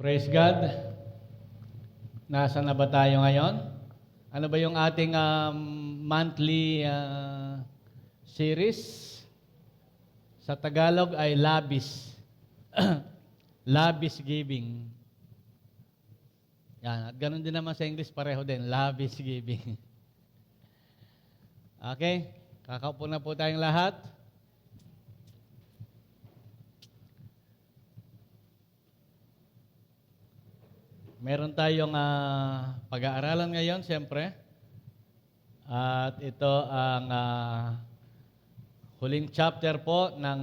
Praise God. Nasaan na ba tayo ngayon? Ano ba yung ating monthly series? Sa Tagalog ay labis. Labis giving. Yan. At ganun din naman sa English, pareho din. Labis giving. Okay? Kakaupo na po tayong lahat. Meron tayong pag-aaralan ngayon, siyempre. At ito ang huling chapter po ng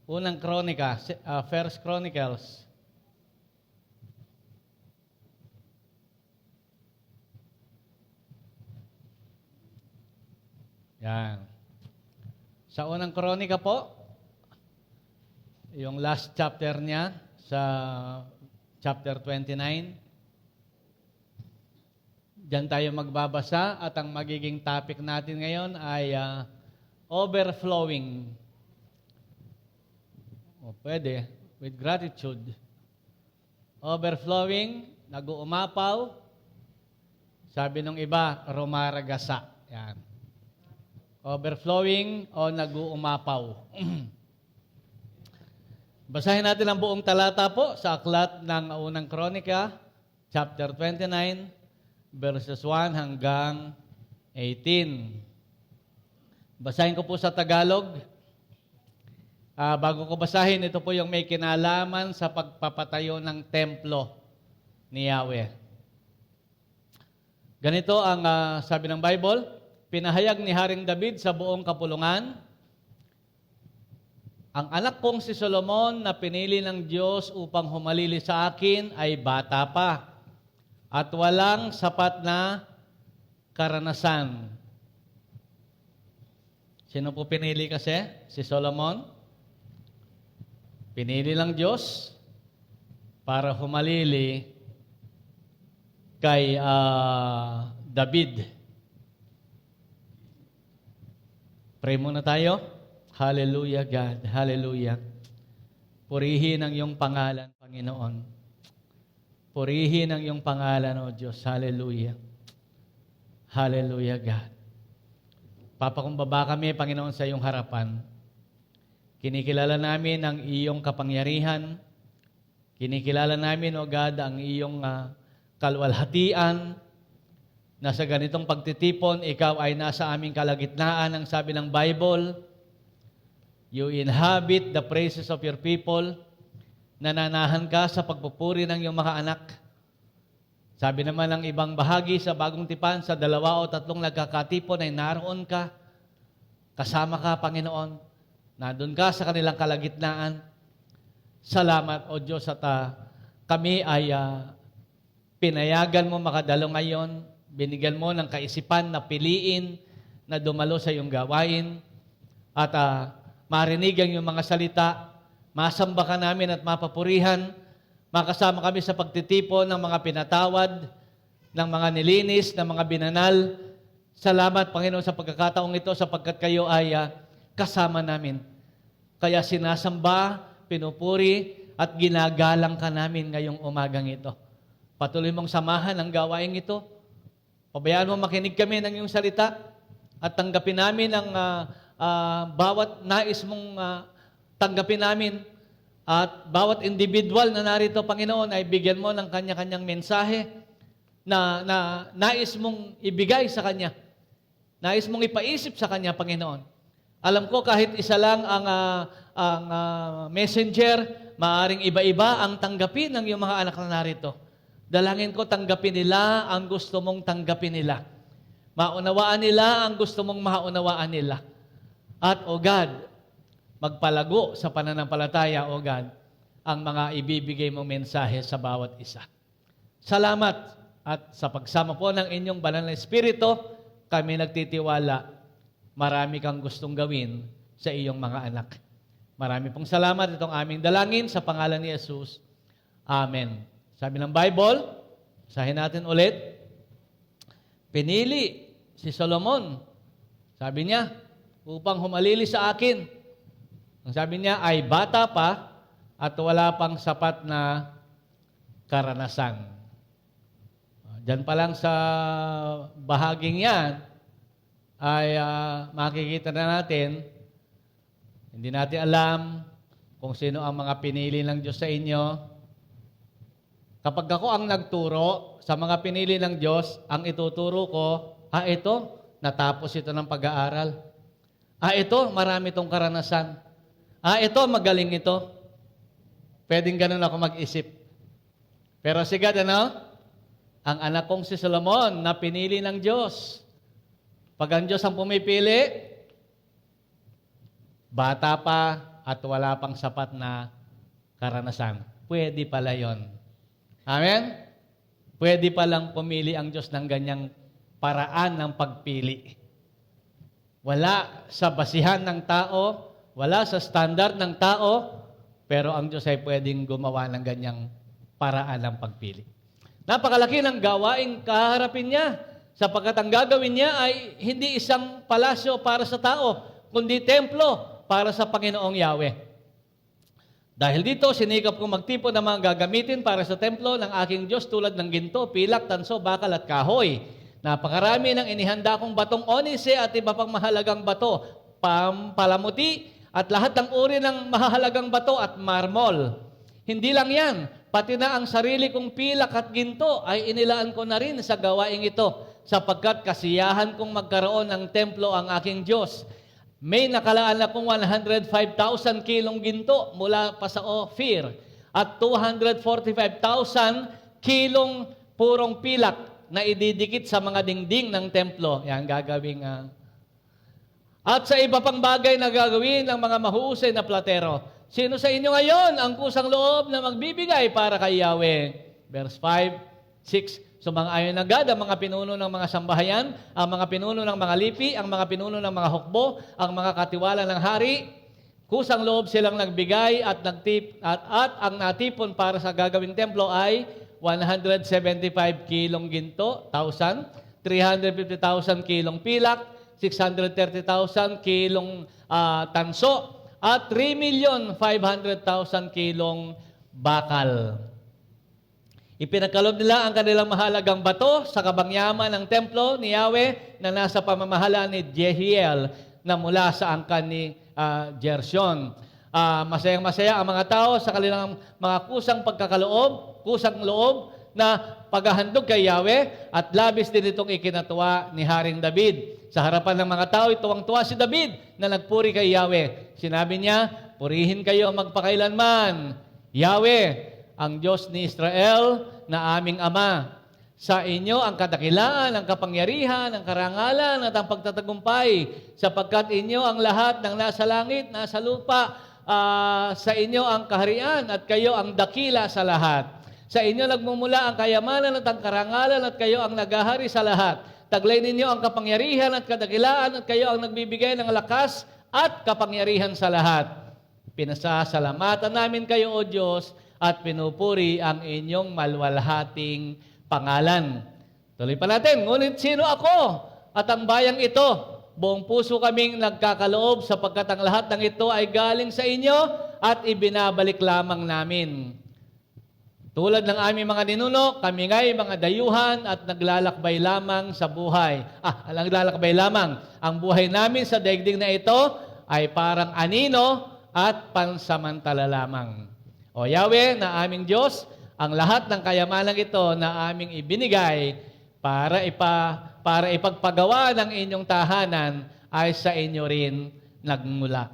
unang kronika, First Chronicles. Yan. Sa unang kronika po, yung last chapter niya, sa chapter 29. Diyan tayo magbabasa at ang magiging topic natin ngayon ay overflowing. O pwede, with gratitude. Overflowing, nag-uumapaw. Sabi nung iba, rumaragasa. Yan. Overflowing o nag-uumapaw. Basahin natin ang buong talata po sa aklat ng unang kronika, chapter 29, verses 1 hanggang 18. Basahin ko po sa Tagalog. Bago ko basahin, ito po yung may kinalaman sa pagpapatayo ng templo ni Yahweh. Ganito ang sabi ng Bible, pinahayag ni Haring David sa buong kapulungan, ang anak kong si Solomon na pinili ng Diyos upang humalili sa akin ay bata pa at walang sapat na karanasan. Sino po pinili kasi? Si Solomon? Pinili ng Diyos para humalili kay David. Pray muna tayo. Hallelujah, God. Hallelujah. Purihin ang iyong pangalan, Panginoon. Purihin ang iyong pangalan, O Diyos. Hallelujah. Hallelujah, God. Papakumbaba kami, Panginoon, sa iyong harapan. Kinikilala namin ang iyong kapangyarihan. Kinikilala namin, O God, ang iyong kalwalhatian na sa ganitong pagtitipon, ikaw ay nasa aming kalagitnaan, ang sabi ng Bible. You inhabit the praises of your people. Nananahan ka sa pagpupuri ng iyong mga anak. Sabi naman ng ibang bahagi sa Bagong Tipan, sa 2 o 3 nagkakatipon ay naroon ka. Kasama ka, Panginoon. Nandun ka sa kanilang kalagitnaan. Salamat, O Diyos, at kami ay pinayagan mo makadalo ngayon. Binigyan mo ng kaisipan na piliin na dumalo sa iyong gawain. At marinig ang iyong mga salita, masamba ka namin at mapapurihan, makasama kami sa pagtitipon ng mga pinatawad, ng mga nilinis, ng mga binanal. Salamat, Panginoon, sa pagkakataong ito sapagkat kayo ay kasama namin. Kaya sinasamba, pinupuri, at ginagalang ka namin ngayong umagang ito. Patuloy mong samahan ang gawaing ito. Pabayaan mo makinig kami ng iyong salita at tanggapin namin ang bawat nais mong tanggapin namin at bawat individual na narito, Panginoon, ay bigyan mo ng kanya-kanyang mensahe na nais mong ibigay sa Kanya. Nais mong ipaisip sa Kanya, Panginoon. Alam ko kahit isa lang ang messenger, maaring iba-iba ang tanggapin ng iyong mga anak na narito. Dalangin ko tanggapin nila ang gusto mong tanggapin nila. Maunawaan nila ang gusto mong maunawaan nila. At, O God, magpalago sa pananampalataya, O God, ang mga ibibigay mong mensahe sa bawat isa. Salamat at sa pagsama po ng inyong banal na Espiritu, kami nagtitiwala, marami kang gustong gawin sa iyong mga anak. Marami pong salamat itong aming dalangin sa pangalan ni Jesus. Amen. Sabi ng Bible, sahin natin ulit, pinili si Solomon. Sabi niya, upang humalili sa akin. Ang sabi niya ay bata pa at wala pang sapat na karanasan. Diyan pa lang sa bahaging yan ay makikita na natin, hindi natin alam kung sino ang mga pinili ng Diyos sa inyo. Kapag ako ang nagturo sa mga pinili ng Diyos, ang ituturo ko, ito, natapos ito ng pag-aaral. Ito, marami itong karanasan. Ito, magaling ito. Pwedeng ganun ako mag-isip. Pero si God, ang anak kong si Solomon na pinili ng Diyos. Pag ang Diyos ang pumipili, bata pa at wala pang sapat na karanasan. Pwede pala yon. Amen? Pwede palang pumili ang Diyos ng ganyang paraan ng pagpili. Wala sa basihan ng tao, wala sa standard ng tao, pero ang Diyos ay pwedeng gumawa ng ganyang paraan ng pagpili. Napakalaki ng gawaing kaharapin niya, sapagkat ang gagawin niya ay hindi isang palasyo para sa tao, kundi templo para sa Panginoong Yahweh. Dahil dito, sinikap kong magtipon ng mga gagamitin para sa templo ng aking Diyos tulad ng ginto, pilak, tanso, bakal at kahoy. Napakarami ng inihanda kong batong onise at iba pang mahalagang bato, palamuti at lahat ng uri ng mahalagang bato at marmol. Hindi lang yan, pati na ang sarili kong pilak at ginto ay inilaan ko na rin sa gawaing ito, sapagkat kasiyahan kong magkaroon ng templo ang aking Diyos. May nakalaan akong 105,000 kilong ginto mula pa sa Ophir at 245,000 kilong purong pilak na ididikit sa mga dingding ng templo. Yan gagawing at sa iba pang bagay na gagawin ng mga mahusay na platero. Sino sa inyo ngayon ang kusang loob na magbibigay para kay Yahweh? Verse 5, 6, sumang-ayon agad ang mga pinuno ng mga sambahayan, ang mga pinuno ng mga lipi, ang mga pinuno ng mga hukbo, ang mga katiwala ng hari. Kusang loob silang nagbigay at ang natipon para sa gagawing templo ay 175 kilong ginto, 1,000, 350,000 kilong pilak, 630,000 kilong tanso, at 3,500,000 kilong bakal. Ipinagkaloob nila ang kanilang mahalagang bato sa kabangyaman ng templo ni Yahweh na nasa pamamahala ni Jehiel na mula sa angkan ni Gershon. Masayang-masaya ang mga tao sa kanilang mga kusang loob na paghahandog kay Yahweh at labis din itong ikinatuwa ni Haring David. Sa harapan ng mga tao, tuwang-tuwa si David na nagpuri kay Yahweh. Sinabi niya, purihin kayo magpakailanman. Yahweh, ang Diyos ni Israel na aming Ama. Sa inyo ang kadakilaan, ang kapangyarihan, ang karangalan at ang pagtatagumpay, sapagkat inyo ang lahat ng nasa langit, nasa lupa, sa inyo ang kaharian at kayo ang dakila sa lahat. Sa inyo nagmumula ang kayamanan at ang karangalan at kayo ang nagahari sa lahat. Taglay ninyo ang kapangyarihan at kadakilaan at kayo ang nagbibigay ng lakas at kapangyarihan sa lahat. Pinasasalamatan namin kayo, O Diyos, at pinupuri ang inyong malwalhating pangalan. Tuloy pa natin, ngunit sino ako at ang bayang ito? Buong puso kaming nagkakaloob sapagkat ang lahat ng ito ay galing sa inyo at ibinabalik lamang namin. Tulad ng aming mga ninuno, kami nga'y mga dayuhan at naglalakbay lamang sa buhay. Naglalakbay lamang. Ang buhay namin sa daigdig na ito ay parang anino at pansamantala lamang. O Yahweh na aming Diyos, ang lahat ng kayamanang ito na aming ibinigay para ipagpagawa ng inyong tahanan ay sa inyo rin nagmula.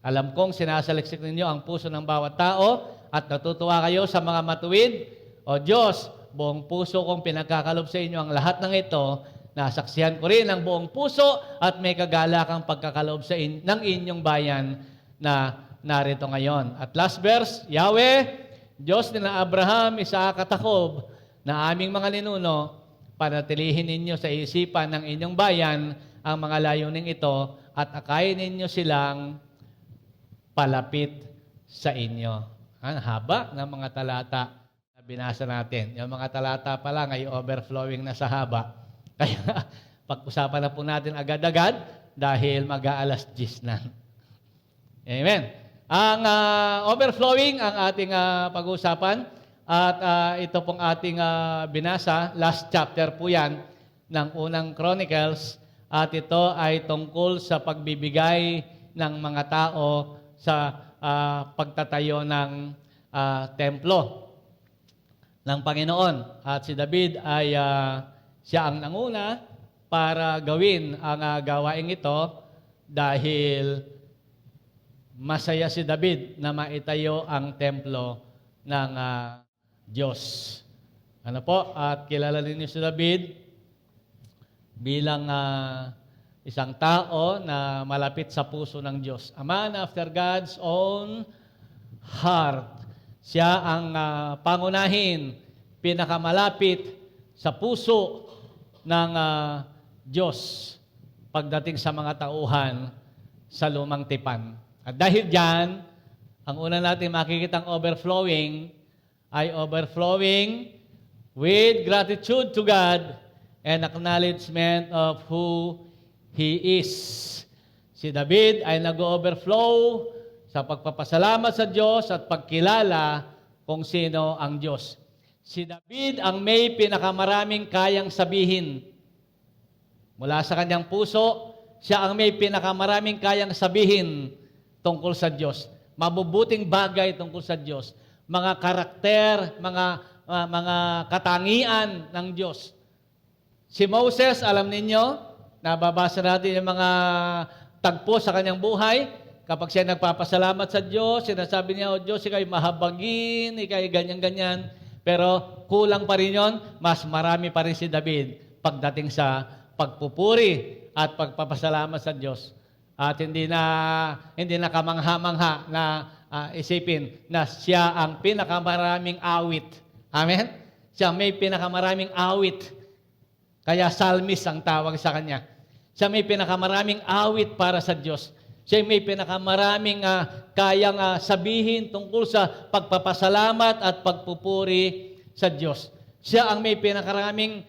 Alam kong sinasaliksik ninyo ang puso ng bawat tao at natutuwa kayo sa mga matuwid. O Diyos, buong puso kong pinagkakalob sa inyo ang lahat ng ito. Nasaksihan ko rin ang buong puso at may kagalakang pagkakalob ng inyong bayan na narito ngayon. At last verse, Yahweh, Diyos ni na Abraham, Isaac at Jacob, na aming mga ninuno, panatilihin ninyo sa isipan ng inyong bayan ang mga layuning ito at akayin ninyo silang palapit sa inyo. Ang haba ng mga talata na binasa natin. Yung mga talata pa lang ay overflowing na sa haba. Kaya pag-usapan na po natin agad-agad dahil mag-aalas 10 na. Amen. Ang overflowing ang ating pag-uusapan at ito pong ating binasa, last chapter po yan ng unang Chronicles at ito ay tungkol sa pagbibigay ng mga tao sa pagtatayo ng templo ng Panginoon. At si David ay siya ang nanguna para gawin ang gawaing ito dahil masaya si David na maitayo ang templo ng Diyos. Ano po? At kilala ninyo si David bilang isang tao na malapit sa puso ng Diyos. A man after God's own heart. Siya ang pangunahin, pinakamalapit sa puso ng Diyos pagdating sa mga tauhan sa lumang tipan. At dahil dyan, ang una natin makikitang overflowing ay overflowing with gratitude to God and acknowledgement of who He is. Si David ay nag-overflow sa pagpapasalamat sa Diyos at pagkilala kung sino ang Diyos. Si David ang may pinakamaraming kayang sabihin. Mula sa kanyang puso, siya ang may pinakamaraming kayang sabihin tungkol sa Diyos. Mabubuting bagay tungkol sa Diyos. Mga karakter, mga katangian ng Diyos. Si Moses, alam ninyo, nababasa natin yung mga tagpo sa kanyang buhay. Kapag siya nagpapasalamat sa Diyos, sinasabi niya, O Diyos, ikaw'y mahabagin, ikaw'y ganyan-ganyan. Pero kulang pa rin yun, mas marami pa rin si David pagdating sa pagpupuri at pagpapasalamat sa Diyos. At hindi na kamangha-mangha na isipin na siya ang pinakamaraming awit. Amen? Siya may pinakamaraming awit. Kaya psalmist ang tawag sa kanya. Siya may pinakamaraming awit para sa Diyos. Siya may pinakamaraming kayang sabihin tungkol sa pagpapasalamat at pagpupuri sa Diyos. Siya ang may pinakaraming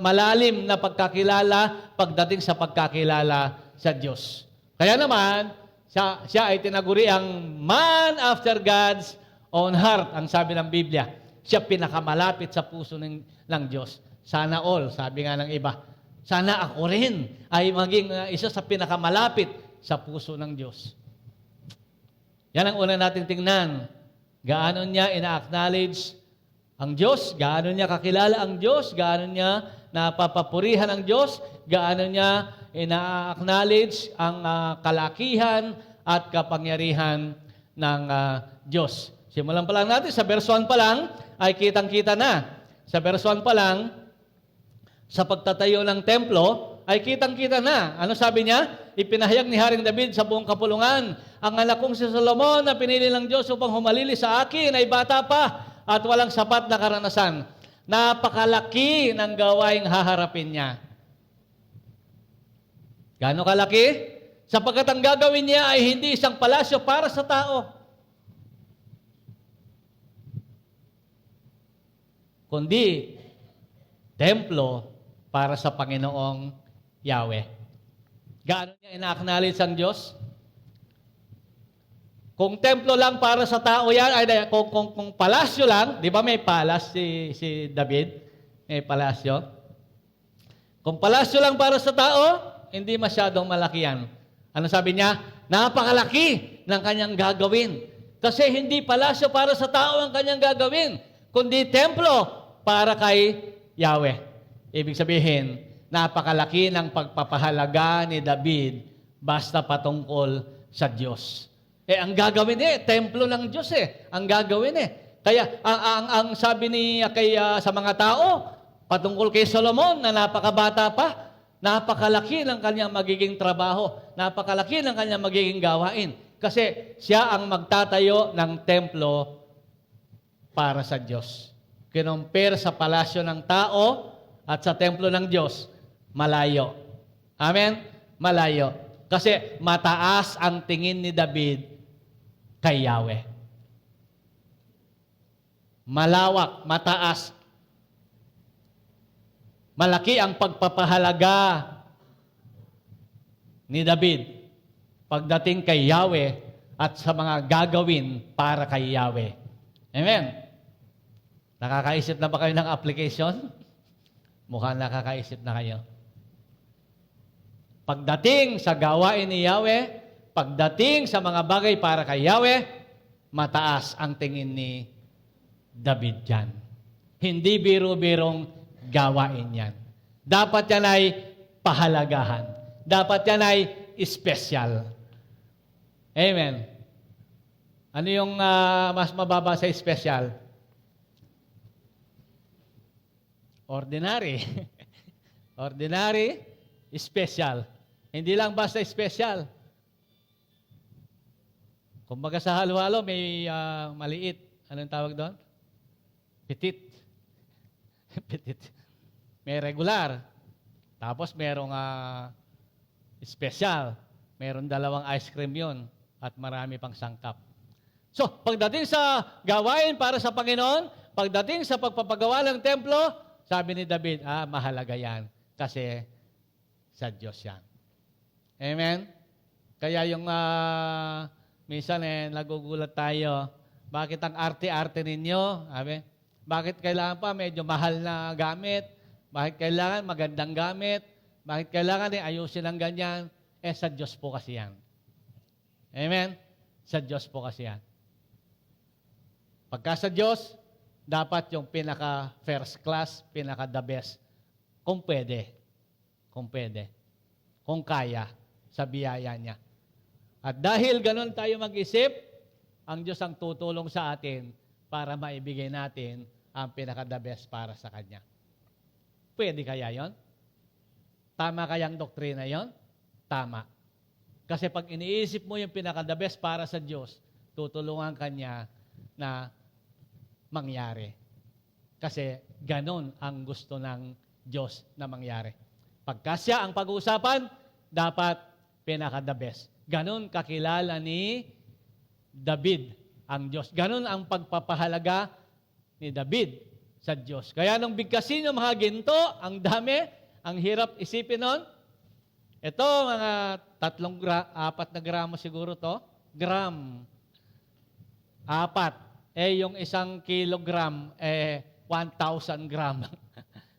malalim na pagkakilala pagdating sa pagkakilala sa Diyos. Kaya naman, siya ay tinaguri ang man after God's own heart, ang sabi ng Biblia. Siya pinakamalapit sa puso ng Diyos. Sana all, sabi nga ng iba. Sana ako rin ay maging isa sa pinakamalapit sa puso ng Diyos. Yan ang una nating tingnan. Gaano niya ina-acknowledge ang Diyos, gaano niya kakilala ang Diyos, gaano niya napapapurihan ang Diyos, gaano niya ina-acknowledge ang kalakihan at kapangyarihan ng Diyos. Simulan pa lang natin, sa verse 1 pa lang, ay kitang-kita na. Sa verse 1 pa lang, sa pagtatayo ng templo, ay kitang-kita na. Ano sabi niya? Ipinahayag ni Haring David sa buong kapulungan, ang anak kong si Solomon na pinili ng Diyos upang humalili sa akin ay bata pa at walang sapat na karanasan. Napakalaki ng gawaing haharapin niya. Gaano kalaki? Sapagkat ang gagawin niya ay hindi isang palasyo para sa tao, kundi templo para sa Panginoong Yahweh. Gaano niya ina-acknowledge ang Diyos? Kung templo lang para sa tao yan, ay kung palasyo lang, di ba may palas si David? May palasyo. Kung palasyo lang para sa tao, hindi masyadong malaki yan. Ano sabi niya? Napakalaki ng kanyang gagawin. Kasi hindi palasyo para sa tao ang kanyang gagawin, kundi templo para kay Yahweh. Ibig sabihin, napakalaki ng pagpapahalaga ni David basta patungkol sa Diyos. Ang gagawin templo ng Diyos ang gagawin Kaya, ang sabi sa mga tao, patungkol kay Solomon na napakabata pa, napakalaki ng kanyang magiging trabaho, napakalaki ng kanyang magiging gawain. Kasi siya ang magtatayo ng templo para sa Diyos. Kinumpir sa palasyo ng tao at sa templo ng Diyos, malayo. Amen? Malayo. Kasi mataas ang tingin ni David kay Yahweh. Malawak, mataas. Malaki ang pagpapahalaga ni David pagdating kay Yahweh at sa mga gagawin para kay Yahweh. Amen. Nakakaisip na ba kayo ng application? Mukhang nakakaisip na kayo. Pagdating sa gawain ni Yahweh, pagdating sa mga bagay para kay Yahweh, mataas ang tingin ni David dyan. Hindi biro-birong gawain yan. Dapat yan ay pahalagahan. Dapat yan ay espesyal. Amen. Ano yung mas mababa sa espesyal? Ordinary. Ordinary, special. Hindi lang basta special. Kumbaga sa halo-halo, may maliit. Anong tawag doon? Petit. Petit. May regular. Tapos merong special. Meron dalawang ice cream yon at marami pang sangkap. So, pagdating sa gawain para sa Panginoon, pagdating sa pagpapagawa ng templo, sabi ni David, mahalaga yan kasi sa Diyos yan. Amen? Kaya yung minsan nagugulat tayo, bakit ang arte-arte ninyo? Bakit kailangan pa medyo mahal na gamit? Bakit kailangan magandang gamit? Bakit kailangan ayusin ang ganyan? Sa Diyos po kasi yan. Amen? Sa Diyos po kasi yan. Pagka sa Diyos, dapat yung pinaka-first class, pinaka-the best. Kung pwede. Kung pwede. Kung kaya, sa biyaya niya. At dahil ganun tayo mag-isip, ang Diyos ang tutulong sa atin para maibigay natin ang pinaka-the best para sa Kanya. Pwede kaya yon? Tama kayang doktrina yon? Tama. Kasi pag iniisip mo yung pinaka-the best para sa Diyos, tutulungan Kanya na mangyari. Kasi ganon ang gusto ng Diyos na mangyari. Pagka siya ang pag-uusapan, dapat pinaka-the best. Ganon kakilala ni David ang Diyos. Ganon ang pagpapahalaga ni David sa Diyos. Kaya nung bigkasin yung mga ginto, ang dami, ang hirap isipin nun. Ito, mga 4 na gramo siguro to. Gram. 4. Yung 1 kilogram, 1,000 gram.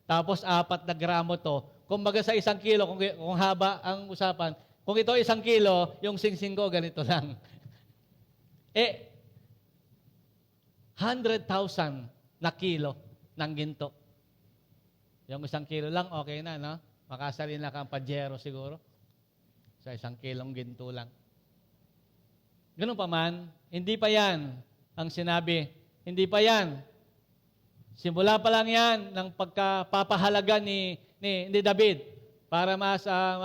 Tapos 4 na gramo to. Kumbaga sa 1 kilo, kung haba ang usapan, kung ito 1 kilo, yung singsing ko, ganito lang. 100,000 na kilo ng ginto. Yung 1 kilo lang, okay na, no? Makasalin na kang pajero siguro. Sa 1 kilong ginto lang. Ganun pa man, hindi pa yan ang sinabi. Hindi pa yan. Simula pa lang yan ng pagkapapahalaga ni David. Para mas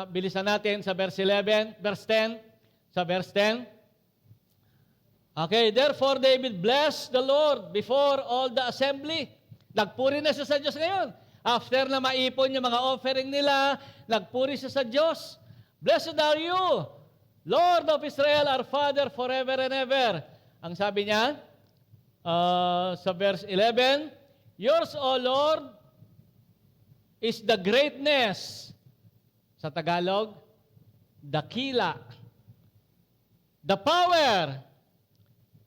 bilisan natin sa verse 11, verse 10. Sa verse 10. Okay, therefore David blessed the Lord before all the assembly. Nagpuri na siya sa Diyos ngayon. After na maipon yung mga offering nila, nagpuri siya sa Diyos. Blessed are you, Lord of Israel, our Father, forever and ever. Ang sabi niya, sa verse 11, yours, O Lord, is the greatness. Sa Tagalog, dakila. The power,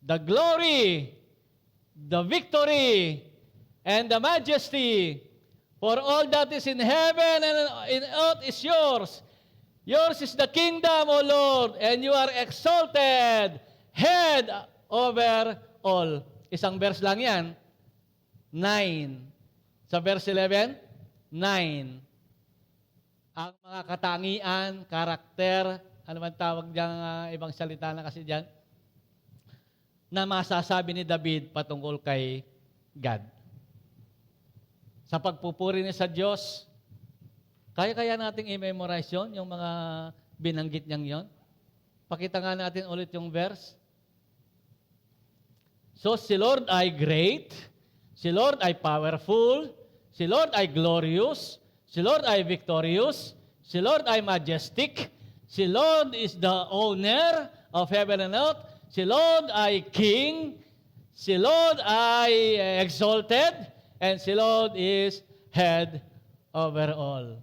the glory, the victory, and the majesty. For all that is in heaven and in earth is yours. Yours is the kingdom, O Lord, and you are exalted, head over all. Isang verse lang yan. 9. Sa verse 11, 9. Ang mga katangian, karakter, ano man tawag diyang ibang salita na kasi dyan, na masasabi ni David patungkol kay God. Sa pagpupuri niya sa Diyos, kaya nating i-memorize yun, yung mga binanggit niyang yon. Pakita nga natin ulit yung verse. So, si Lord ay great, si Lord ay powerful, si Lord ay glorious, si Lord ay victorious, si Lord ay majestic, si Lord is the owner of heaven and earth, si Lord ay king, si Lord ay exalted, and si Lord is head over all.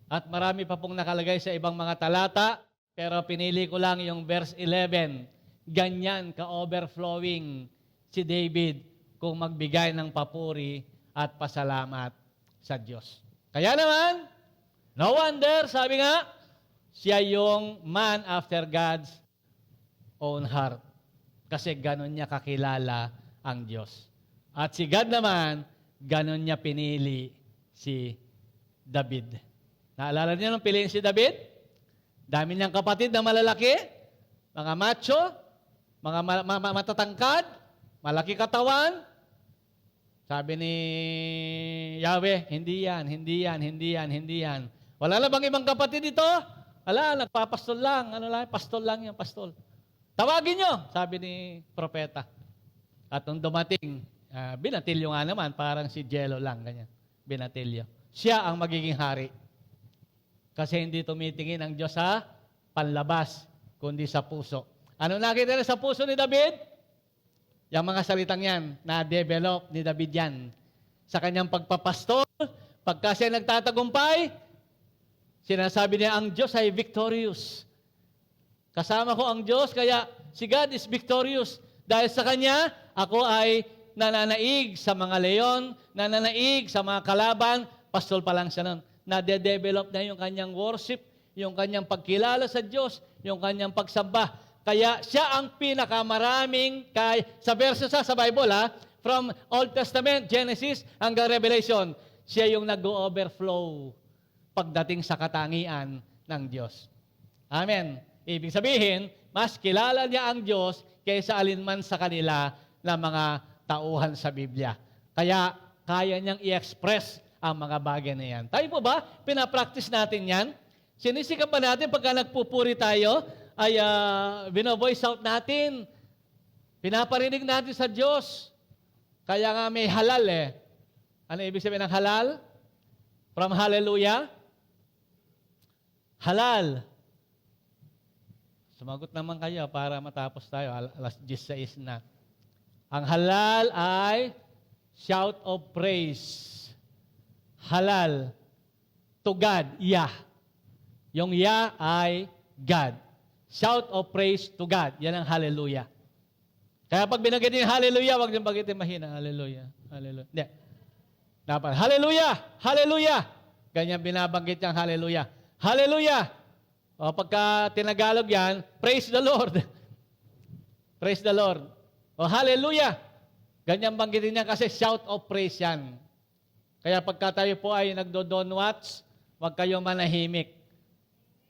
At marami pa pong nakalagay sa ibang mga talata, pero pinili ko lang yung verse 11. ganyan ka-overflowing si David kung magbigay ng papuri at pasalamat sa Diyos. Kaya naman, no wonder, sabi nga, siya yung man after God's own heart. Kasi ganon niya kakilala ang Diyos. At si God naman, ganon niya pinili si David. Naalala niyo nung piliin si David? Dami niyang kapatid na malalaki, mga macho, mga matatangkad, malaki katawan. Sabi ni Yahweh, hindi yan, hindi yan, hindi yan, hindi yan. Wala na bang ibang kapatid ito? Wala, nagpapastol lang. Ano lang, pastol lang yan, pastol. Tawagin nyo, sabi ni propeta. At nung dumating, binatilyo nga naman, parang si Jello lang, ganyan. Binatilyo. Siya ang magiging hari. Kasi hindi tumitingin ang Diyos sa panlabas, kundi sa puso. Ano nakita na sa puso ni David? Yung mga salitang yan, na-develop ni David yan. Sa kanyang pagpapastol, pagka siya nagtatagumpay, sinasabi niya, ang Diyos ay victorious. Kasama ko ang Diyos, kaya si God is victorious. Dahil sa Kanya, ako ay nananaig sa mga leon, nananaig sa mga kalaban, pastol pa lang siya nun. Nade-develop na yung kanyang worship, yung kanyang pagkilala sa Diyos, yung kanyang pagsamba. Kaya siya ang pinakamaraming, sa verse sa Bible, from Old Testament, Genesis, hanggang Revelation, siya yung nag-overflow pagdating sa katangian ng Diyos. Amen. Ibig sabihin, mas kilala niya ang Diyos kaysa alinman sa kanila na mga tauhan sa Biblia. Kaya, kaya niyang i-express ang mga bagay na yan. Tayo po ba? Pinapractice natin yan? Sinisikap ba natin pagka nagpupuri tayo, ay bino-voice out natin. Pinaparinig natin sa Diyos. Kaya nga may halal eh. Ano ibig sabihin ng halal? From hallelujah? Halal. Sumagot naman kayo para matapos tayo. Alas 16 na. Ang halal ay shout of praise. Halal. To God. Yah. Yung Yah ay God. Shout of praise to God. Yan ang hallelujah. Kaya pag binanggit yung hallelujah, huwag niyong banggitin mahina. Hallelujah. Hallelujah. Hindi. Dapat, hallelujah! Hallelujah! Ganyan binabanggit yung hallelujah. Hallelujah! O pagka tinagalog yan, praise the Lord. Praise the Lord. O hallelujah! Ganyan banggitin niya kasi shout of praise yan. Kaya pagka tayo po ay nagdo-donwats, huwag kayong manahimik.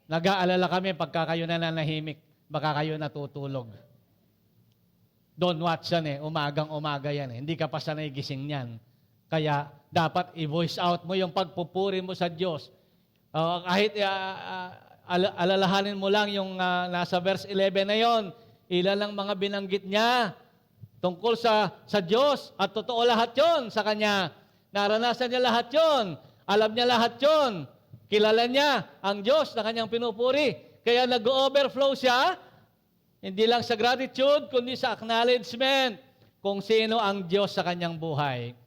Nag-aalala kami pagka kayo nananahimik, baka kayo natutulog. Donwats yan eh, umagang-umaga yan eh. Hindi ka pa sanay gising yan. Kaya dapat i-voice out mo yung pagpupuri mo sa Diyos. Kahit alalahanin mo lang yung nasa verse 11 na yon, ilan lang mga binanggit niya tungkol sa Diyos at totoo lahat yon sa Kanya. Naranasan niya lahat yon, alam niya lahat yon, kilala niya ang Diyos na Kanyang pinupuri. Kaya nag-overflow siya, hindi lang sa gratitude, kundi sa acknowledgement kung sino ang Diyos sa Kanyang buhay.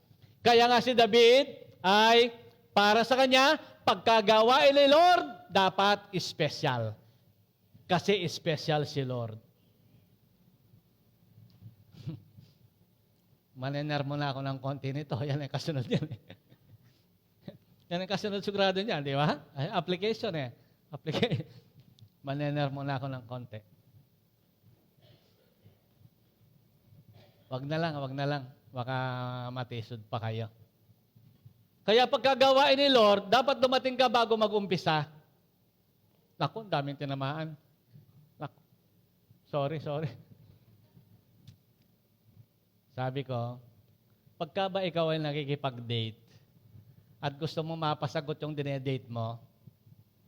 Kaya nga si David ay para sa kanya, pagkagawain ni Lord, dapat special. Kasi special si Lord. Manener mo na ako ng konti nito. Yan ang kasunod yan. Yan ang kasunod sigurado niyan, di ba? Application eh. Manener mo na ako ng konti. Wag na lang. Baka matisod pa kayo. Kaya pagkagawain ni Lord, dapat dumating ka bago mag-umpisa. Naku, daming tinamaan. Naku, sorry. Sabi ko, pagka ba ikaw ay nakikipag-date at gusto mo mapasagot yung dinedate mo,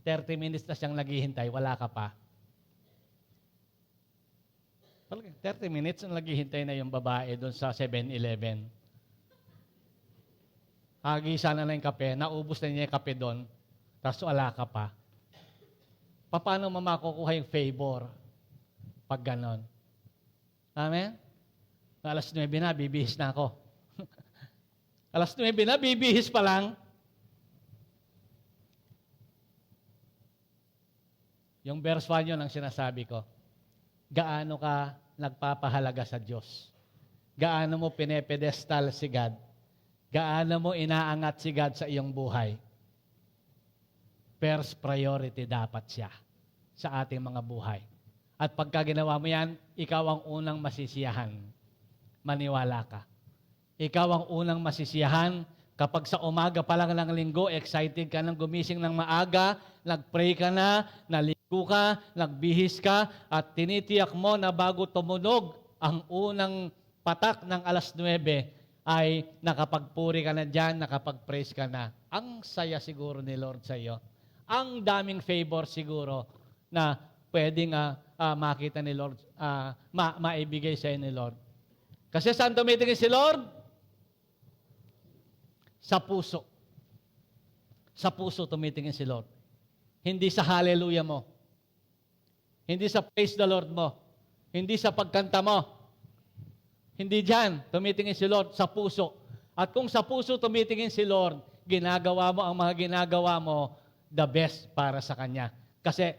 30 minutes na siyang naghihintay, wala ka pa. 30 minutes ang naghihintay na yung babae doon sa 7-Eleven. Hagisa na yung kape, naubos na niya yung kape doon, tapos wala ka pa. Paano mo makukuha yung favor pag ganon? Amen? Alas 9 na, bibihis na ako. Alas 9 na, bibihis pa lang. Yung verse 1 yun ang sinasabi ko. Gaano ka nagpapahalaga sa Diyos? Gaano mo pinepedestal si God? Gaano mo inaangat si God sa iyong buhay? First priority dapat siya sa ating mga buhay. At pagka ginawa mo yan, ikaw ang unang masisiyahan. Maniwala ka. Ikaw ang unang masisiyahan kapag sa umaga pa lang ng linggo, excited ka nang gumising ng maaga, nag-pray ka na, naligo ka, nagbihis ka, at tinitiyak mo na bago tumunog ang unang patak ng 9:00, ay nakapagpuri ka na dyan, nakapag-praise ka na. Ang saya siguro ni Lord sa iyo. Ang daming favor siguro na pwedeng makita ni Lord, maibigay sa iyo ni Lord. Kasi saan tumitingin si Lord? Sa puso. Sa puso tumitingin si Lord. Hindi sa hallelujah mo. Hindi sa praise the Lord mo. Hindi sa pagkanta mo. Hindi dyan tumitingin si Lord, sa puso. At kung sa puso tumitingin si Lord, ginagawa mo ang mga ginagawa mo, the best para sa Kanya. Kasi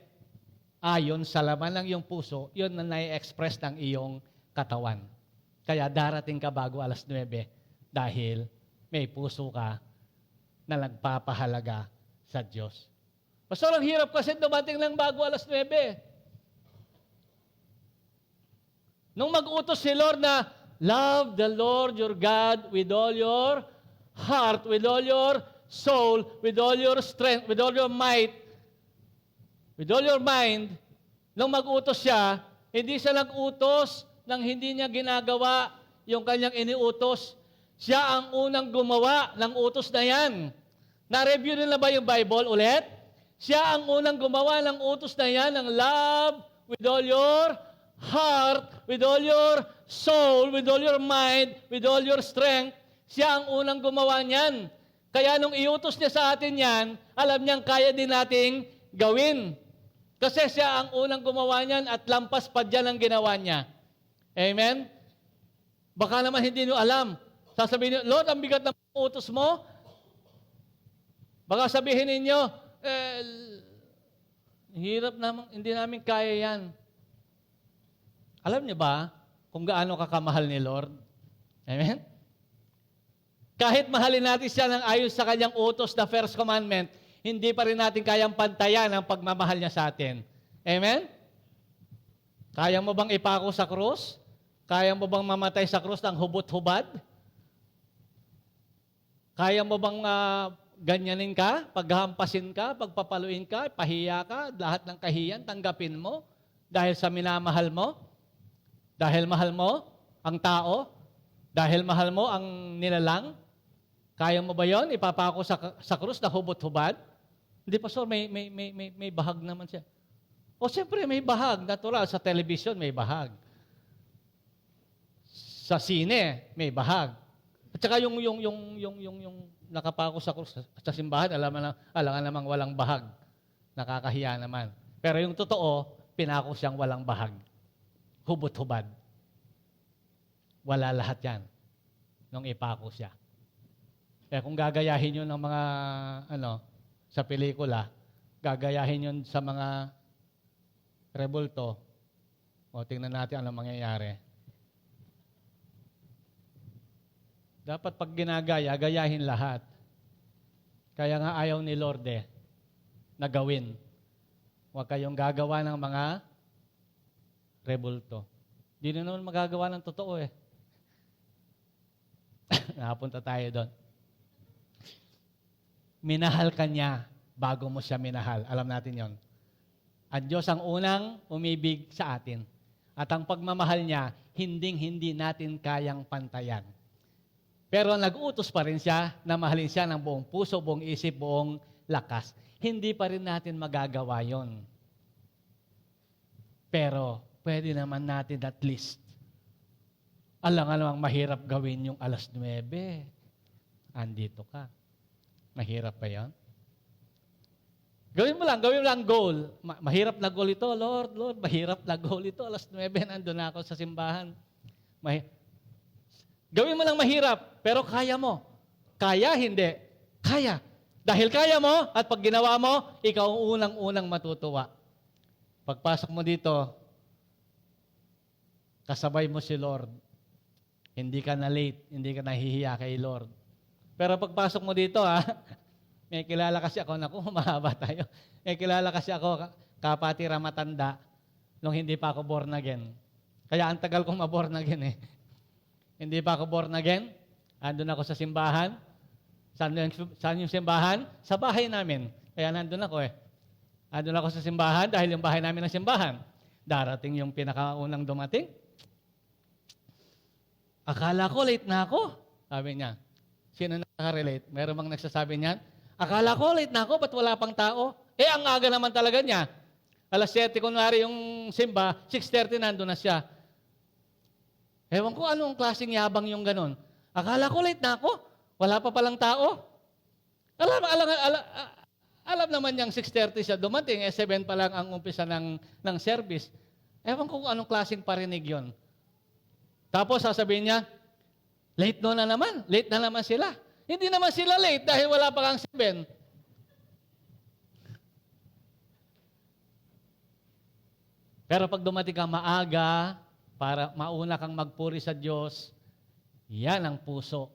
ayon sa laman ng iyong puso, yun na nai-express ng iyong katawan. Kaya darating ka bago 9:00 dahil may puso ka na nagpapahalaga sa Diyos. Pastor, ang hirap kasi dumating lang bago 9:00. Nung mag-utos si Lord na, love the Lord your God with all your heart, with all your soul, with all your strength, with all your might, with all your mind, nung mag-utos siya, hindi siya nag-utos nang hindi niya ginagawa yung kanyang iniutos. Siya ang unang gumawa ng utos na yan. Na-review nila ba yung Bible ulit? Siya ang unang gumawa ng utos na yan, ng love with all your heart, with all your soul, with all your mind, with all your strength. Siya ang unang gumawa niyan. Kaya nung iutos niya sa atin yan, alam niyang kaya din nating gawin. Kasi siya ang unang gumawa niyan at lampas pa dyan ang ginawa niya. Amen? Baka naman hindi niyo alam. Sasabihin niyo, Lord, ang bigat ng utos mo. Baka sabihin ninyo, hirap naman, hindi namin kaya yan. Alam niyo ba kung gaano kakamahal ni Lord? Amen? Kahit mahalin natin siya ng ayon sa kanyang utos na first commandment, hindi pa rin natin kayang pantayan ang pagmamahal niya sa atin. Amen? Kaya mo bang ipako sa krus? Kaya mo bang mamatay sa krus ng hubot-hubad? Kaya mo bang ganyanin ka, paghahampasin ka, pagpapaluin ka, pahiya ka, lahat ng kahiyan, tanggapin mo dahil sa minamahal mo? Dahil mahal mo ang tao? Dahil mahal mo ang nilalang? Kaya mo ba yon? Ipapako sa krus na hubot-hubad? Hindi, Pastor, may bahag naman siya. O siyempre may bahag. Natural, sa television may bahag. Sa sine may bahag. At saka yung nakapako sa krus sa simbahan, alam namang walang bahag. Nakakahiya naman. Pero yung totoo, pinako siyang walang bahag. Hubot-hubad. Wala lahat yan nung ipako siya. Kaya kung gagayahin yun ng mga, sa pelikula, gagayahin yun sa mga rebulto, o tingnan natin anong mangyayari. Dapat pag ginagaya, gayahin lahat. Kaya nga ayaw ni Lord na gawin. Huwag kayong gagawa ng mga rebulto. Di na naman magagawa ng totoo Napunta tayo doon. Minahal ka niya bago mo siya minahal. Alam natin yon. Ang Diyos ang unang umibig sa atin. At ang pagmamahal niya, hindi natin kayang pantayan. Pero nag-utos pa rin siya na mahalin siya ng buong puso, buong isip, buong lakas. Hindi pa rin natin magagawa yon. Pero pwede naman natin at least. Alam nga namang mahirap gawin yung 9:00. Andito ka. Mahirap pa yan? Gawin mo lang goal. Mahirap na goal ito, Lord, mahirap na goal ito. 9:00, nandun ako sa simbahan. Gawin mo lang mahirap, pero kaya mo. Kaya, hindi. Kaya. Dahil kaya mo, at pag ginawa mo, ikaw ang unang-unang matutuwa. Pagpasok mo dito, kasabay mo si Lord. Hindi ka na late, hindi ka nahihiya kay Lord. Pero pagpasok mo dito, may kilala kasi ako, naku, mahaba tayo. May kilala kasi ako, kapatira matanda, nung hindi pa ako born again. Kaya ang tagal kong ma-born again eh. Hindi pa ako born again. Andun ako sa simbahan. Saan yung simbahan? Sa bahay namin. Kaya nandun ako eh. Andun ako sa simbahan dahil yung bahay namin ng simbahan. Darating yung pinakaunang dumating. Akala ko late na ako. Sabi niya. Sino nakaka-relate? Meron bang nagsasabi niyan? Akala ko late na ako, ba't wala pang tao? Ang aga naman talaga niya. Alas 7, kunwari yung simba, 6:30 nandun na siya. Ewan ko anong klaseng yabang yung ganon. Akala ko late na ako. Wala pa palang tao. Alam naman niyang 6:30 siya dumating, 7 pa lang ang umpisa ng service. Ewan ko kung anong klaseng parinig yon. Tapos sasabihin niya, late na naman. Late na naman sila. Hindi naman sila late dahil wala pa kang 7. Pero pag dumating ka maaga, para mauna kang magpuri sa Diyos, yan ang puso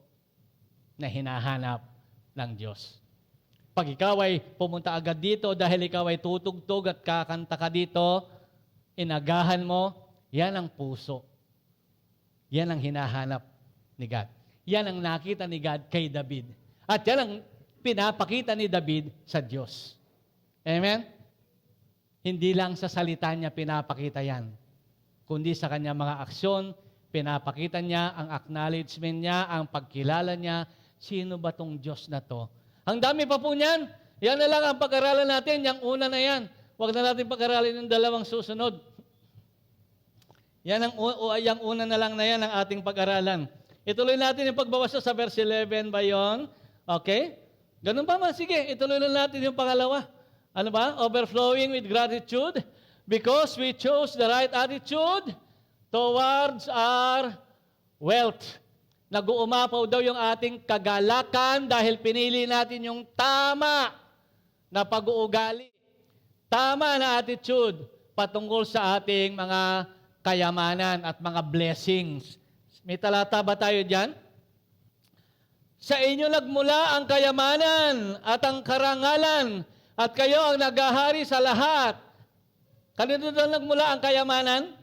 na hinahanap ng Diyos. Pag ikaw ay pumunta agad dito dahil ikaw ay tutugtog at kakanta ka dito, inagahan mo, yan ang puso. Yan ang hinahanap ni God. Yan ang nakita ni God kay David. At yan ang pinapakita ni David sa Diyos. Amen? Hindi lang sa salita niya pinapakita yan, kundi sa kanya mga aksyon, pinapakita niya ang acknowledgement niya, ang pagkilala niya, sino ba tong Diyos na to? Ang dami pa po niyan. Yan na lang ang pag-aralan natin, yung una na yan. Huwag na natin pag-aralin yung dalawang susunod. Yan yung una na lang na yan ang ating pag-aralan. Ituloy natin yung pagbabasa sa verse 11 ba yun? Okay? Ganun pa man, sige, ituloy na natin yung pangalawa. Ano ba? Overflowing with gratitude because we chose the right attitude towards our wealth. Nag-uumapaw daw yung ating kagalakan dahil pinili natin yung tama na pag-uugali. Tama na attitude patungkol sa ating mga kayamanan at mga blessings. May talata ba tayo dyan? Sa inyo nagmula ang kayamanan at ang karangalan at kayo ang naghahari sa lahat. Kanino daw nagmula ang kayamanan?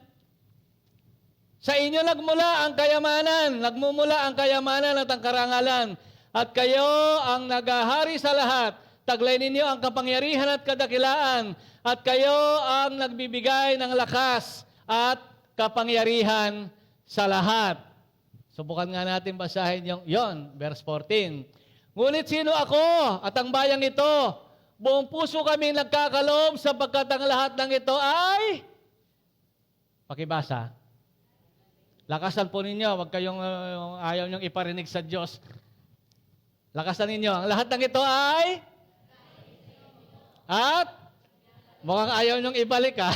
Sa inyo nagmula ang kayamanan, nagmumula ang kayamanan at ang karangalan. At kayo ang naghahari sa lahat. Taglay ninyo ang kapangyarihan at kadakilaan. At kayo ang nagbibigay ng lakas at kapangyarihan sa lahat. Subukan nga natin basahin yon, verse 14. Ngunit sino ako at ang bayang ito? Buong puso kami nagkakaloob sapagkat ang lahat ng ito ay... Pakibasa. Lakasan po ninyo, wag kayong ayaw niyong iparinig sa Diyos. Lakasan ninyo. Ang lahat ng ito ay... At... Mukhang ayaw niyong ibalik ha.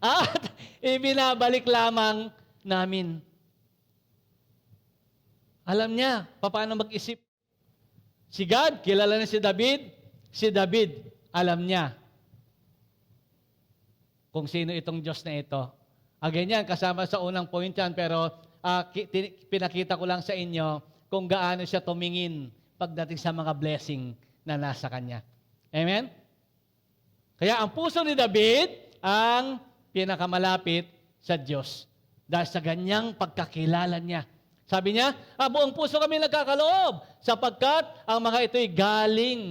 At ibinabalik lamang namin. Alam niya, paano mag-isip. Si God, kilala na si David. Si David, alam niya kung sino itong Diyos na ito. Again yan, kasama sa unang point yan, pero pinakita ko lang sa inyo kung gaano siya tumingin pagdating sa mga blessing na nasa kanya. Amen? Kaya ang puso ni David ang pinakamalapit sa Diyos. Dahil sa ganyang pagkakilala niya. Sabi niya, buong puso kami nagkakaloob sapagkat ang mga ito'y galing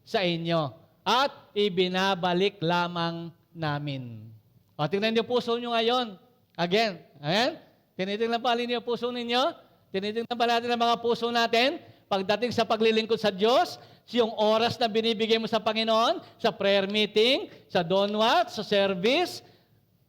sa inyo at ibinabalik lamang namin. O, tingnan niyo puso niyo ngayon. Again, amen? Tinitingnan pa rin niyo puso ninyo? Tinitingnan pa natin ang mga puso natin pagdating sa paglilingkod sa Diyos, yung oras na binibigay mo sa Panginoon, sa prayer meeting, sa donwat, sa service.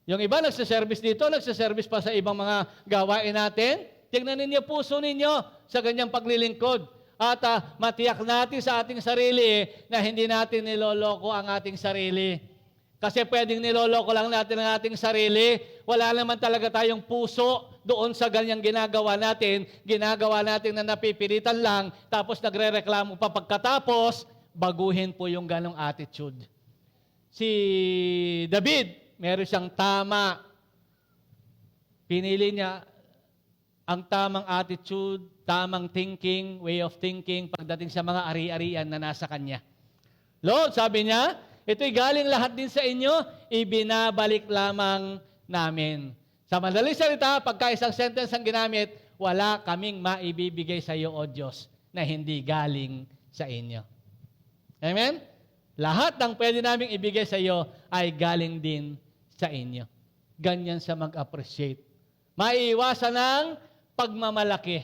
Yung iba nagsiservice dito, nagsiservice pa sa ibang mga gawain natin. Tingnan ninyo puso ninyo sa ganyang paglilingkod. At matiyak natin sa ating sarili na hindi natin niloloko ang ating sarili. Kasi pwedeng niloloko lang natin ang ating sarili. Wala naman talaga tayong puso doon sa ganyang ginagawa natin. Ginagawa natin na napipilitan lang, tapos nagre-reklamo pa pagkatapos, baguhin po yung ganong attitude. Si David, meron siyang tama Pinili niya ang tamang attitude, tamang thinking, way of thinking pagdating sa mga ari-arian na nasa kanya. Lord, sabi niya, ito'y galing lahat din sa inyo, ibinabalik lamang namin. Sa madaling salita, pagka isang sentence ang ginamit, wala kaming maibibigay sa iyo, O Diyos, na hindi galing sa inyo. Amen? Lahat ng pwede naming ibigay sa iyo ay galing din sa inyo. Ganyan sa mag-appreciate. Maiiwasan ng pagmamalaki.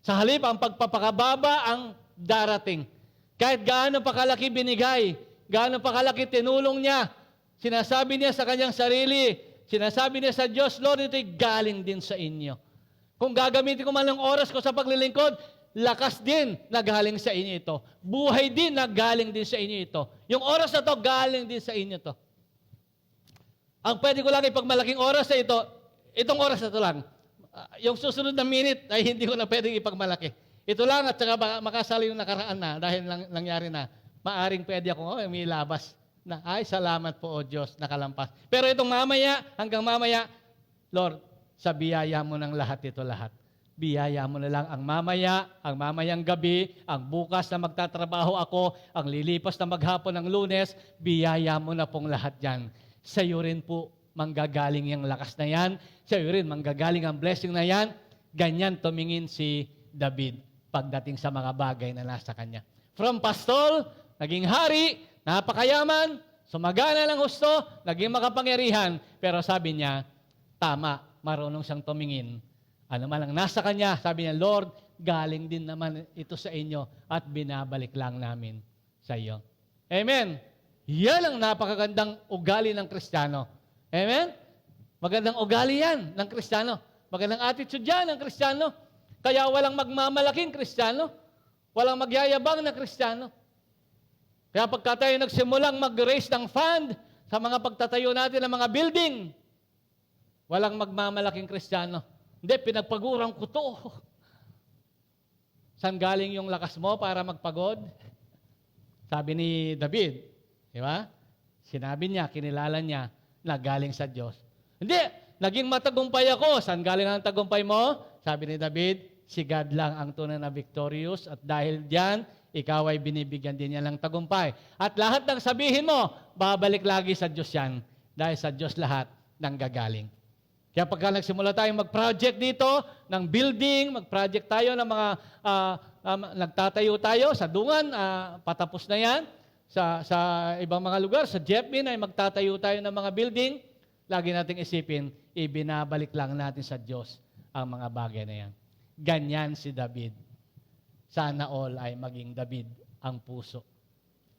Sa halip, ang pagpapakababa ang darating. Kahit gaano pa kalaki binigay, gaano pa kalaki tinulong niya, sinasabi niya sa kanyang sarili, sinasabi niya sa Diyos, Lord, ito'y galing din sa inyo. Kung gagamitin ko man ang oras ko sa paglilingkod, lakas din na galing sa inyo ito. Buhay din na galing din sa inyo ito. Yung oras na to, galing din sa inyo to. Ang pwede ko lang ipagmalaking oras sa ito, itong oras na ito lang. Yung susunod na minute ay hindi ko na pwedeng ipagmalaki. Ito lang at saka makasali yung nakaraan na dahil nangyari na. Maaring pwede ako, may labas na, ay salamat po o Diyos, nakalampas. Pero itong mamaya, hanggang mamaya, Lord, sa biyaya mo ng lahat ito lahat. Biyaya mo na lang ang mamaya, ang mamayang gabi, ang bukas na magtatrabaho ako, ang lilipas na maghapon ng Lunes, biyaya mo na pong lahat yan. Sa iyo rin po manggagaling yung lakas na yan. Sa iyo rin manggagaling ang blessing na yan. Ganyan tumingin si David pagdating sa mga bagay na nasa kanya. From pastol, naging hari, napakayaman, sumagana ng husto, naging makapangyarihan. Pero sabi niya, tama, marunong siyang tumingin. Ano man ang nasa kanya, sabi niya, Lord, galing din naman ito sa inyo at binabalik lang namin sa iyo. Amen. Yan ang napakagandang ugali ng Kristiyano. Amen? Magandang ugali yan ng Kristiyano. Magandang attitude yan ng Kristiyano. Kaya walang magmamalaking Kristiyano. Walang magyayabang na Kristiyano. Kaya pagka tayo nagsimulang mag-raise ng fund sa mga pagtatayo natin ng mga building, walang magmamalaking Kristiyano. Hindi, pinagpaguran ko to. Saan galing yung lakas mo para magpagod? Sabi ni David, di ba? Sinabi niya, kinilala niya na galing sa Diyos. Hindi, naging matagumpay ako. Saan galing ang tagumpay mo? Sabi ni David, si God lang ang tunay na victorious at dahil diyan, ikaw ay binibigyan din niya ng tagumpay. At lahat ng sabihin mo, babalik lagi sa Diyos yan dahil sa Diyos lahat nang gagaling. Kaya pagka nagsimula tayong mag-project dito ng building, mag-project tayo ng mga nagtatayo tayo sa Dungan, patapos na yan. Sa ibang mga lugar, sa Jepmin ay magtatayo tayo ng mga building, lagi nating isipin, ibinabalik lang natin sa Diyos ang mga bagay na yan. Ganyan si David. Sana all ay maging David ang puso.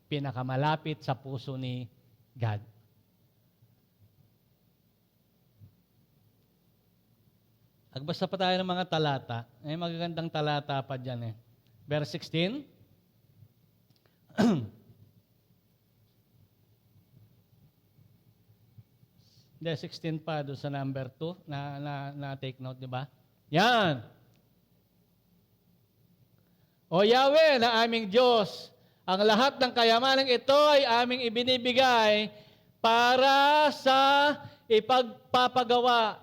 Pinakamalapit sa puso ni God. Agbasa pa tayo ng mga talata. May magagandang talata pa dyan eh. Verse 16. Hindi, 16 pa doon sa number 2 na take note, di ba? Yan. O Yahweh na aming Diyos, ang lahat ng kayamanang ito ay aming ibinibigay para sa ipagpagawa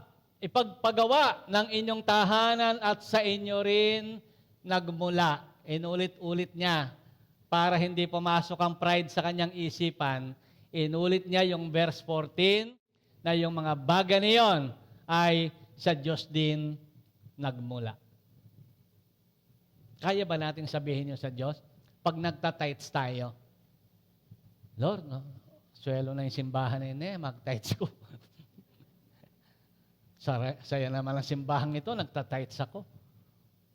ng inyong tahanan at sa inyo rin nagmula. Inulit-ulit niya para hindi pumasok ang pride sa kanyang isipan. Inulit niya yung verse 14 na yung mga bagay na yon ay sa Diyos din nagmula. Kaya ba natin sabihin yun sa Diyos? Pag nagtatights tayo, Lord, no, swelo na yung simbahan na yun mag-tights ko. Saya naman ang simbahan ito, nagtatights ako.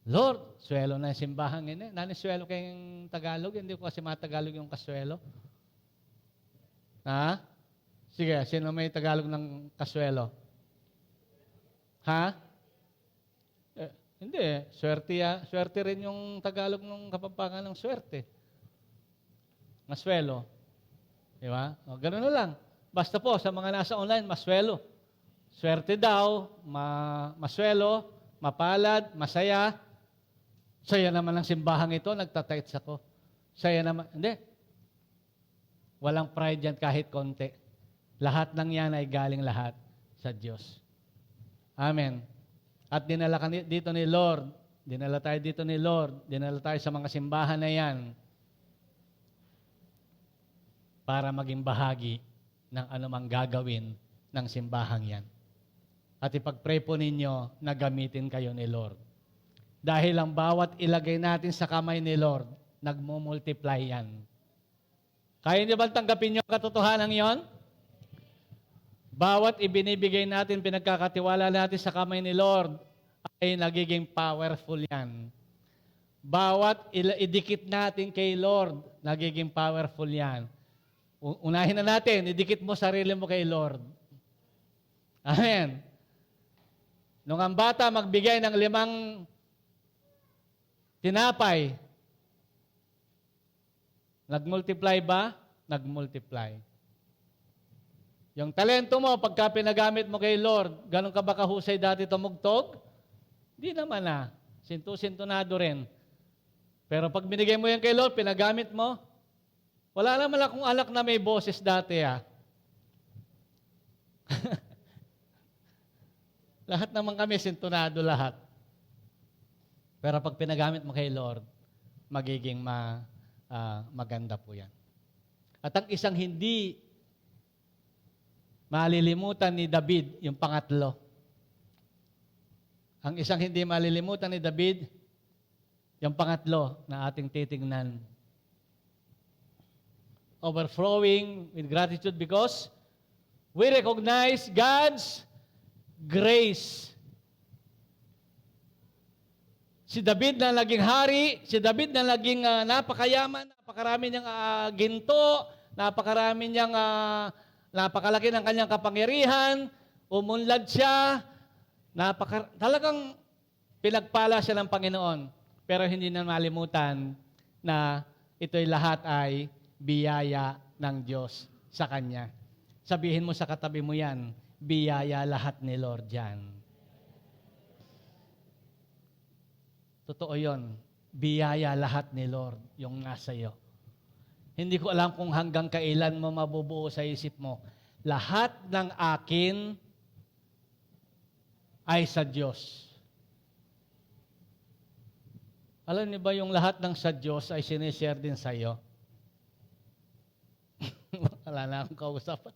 Lord, swelo na yung simbahan yun Naniswelo kayong Tagalog, hindi ko kasi matagalog yung kaswelo. Ha? Sige, sino may Tagalog ng kaswelo? Ha? Hindi, swerte rin yung Tagalog ng Kapampangan ng swerte. Maswelo. Di ba? O, ganun na lang. Basta po, sa mga nasa online, maswelo. Swerte daw, maswelo, mapalad, masaya. Saya naman ang simbahang ito, nagtatights ako. Saya naman, hindi. Walang pride yan kahit konti. Lahat ng yan ay galing lahat sa Diyos. Amen. At dinala dito ni Lord, dinala tayo dito ni Lord, dinala tayo sa mga simbahan na yan para maging bahagi ng anumang gagawin ng simbahang yan. At ipag-pray po ninyo na gamitin kayo ni Lord. Dahil ang bawat ilagay natin sa kamay ni Lord, nagmumultiply yan. Kaya niyo ba tanggapin yung katotohanan yon? Bawat ibinibigay natin, pinagkakatiwala natin sa kamay ni Lord, ay nagiging powerful yan. Bawat idikit natin kay Lord, nagiging powerful yan. Unahin na natin, idikit mo sarili mo kay Lord. Amen. Nung ang bata magbigay ng 5 tinapay, nagmultiply ba? Nagmultiply. Yung talento mo, pagka pinagamit mo kay Lord, ganun ka ba kahusay dati tumugtog? Di naman na. Sinto-sintonado rin. Pero pag binigay mo yan kay Lord, pinagamit mo, wala naman akong anak na may boses dati Lahat naman kami sintonado lahat. Pero pag pinagamit mo kay Lord, magiging maganda po yan. At ang isang hindi malilimutan ni David, yung pangatlo. Ang isang hindi malilimutan ni David, yung pangatlo na ating titingnan. Overflowing with gratitude because we recognize God's grace. Si David na naging hari, si David na naging napakayaman, napakarami niyang ginto, napakarami niyang napakalaki ng kanyang kapangyarihan, umunlad siya, talagang pinagpala siya ng Panginoon. Pero hindi na malimutan na ito'y lahat ay biyaya ng Diyos sa kanya. Sabihin mo sa katabi mo yan, biyaya lahat ni Lord yan. Totoo yun. Biyaya lahat ni Lord yung nasa iyo. Hindi ko alam kung hanggang kailan mo mabubuo sa isip mo. Lahat ng akin ay sa Diyos. Alam niyo ba yung lahat ng sa Diyos ay sinishare din sa iyo? Wala na akong kausap.